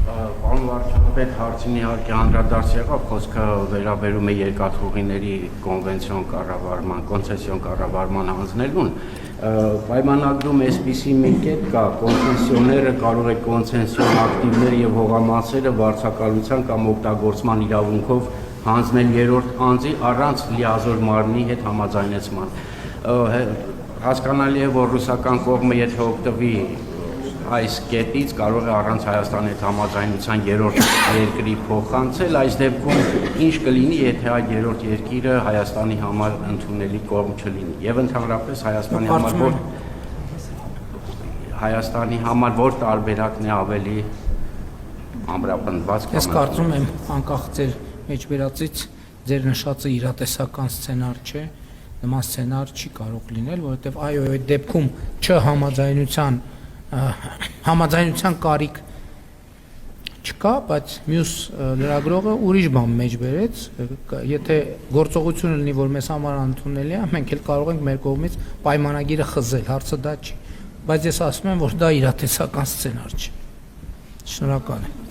Պարոն վարչապետ, հարցին իհարկե անդրադարձ եղավ, խոսքը վերաբերում է երկաթուղիների կոնվենցիոն կառավարման, կոնցեսիոն կառավարման հանձնելուն։ Պայմանագրում այսպիսի մի կետ կա, կոնցեսիոները կարող է կոնցեսիոն ակտիվները եւ հողամասերը վարձակալության կամ օգտագործման իրավունքով հանձնել երրորդ անձի առանց լիազոր մարմնի հետ համաձայնեցման։ Հասկանալի է, որ ռուսական կողմը եթե օգտվի այս կետից կարող է առանց Հայաստանի հետ համաձայնության երրորդ երկրի փոխանցել, այս դեպքում ինչ կլինի, եթե այդ երրորդ երկիրը Հայաստանի համար ընդունելի կողմ չլինի եւ ընդհանրապես Հայաստանի համար որ տարբերակն է ավելի ամրապնդված։ Ես կարծում եմ անկախ ձեր մեջբերածից ձեր նշածը իրատեսական սցենար չէ, նման սցենար չի կարող լինել, որովհետեւ այո, այդ դեպքում համաձայնության կարիք չկա, բայց մյուս լրագրողը ուրիշ բան մեջ բերեց, եթե գործողությունը լինի, որ մեզ համար ընդունելի է, մենք էլ կարող ենք մեր կողմից պայմանագիրը խզել, հարցը դա չի, բայց ես ասում եմ, որ դա իրատեսական սցենար չէ։ Շնորհակալ եմ։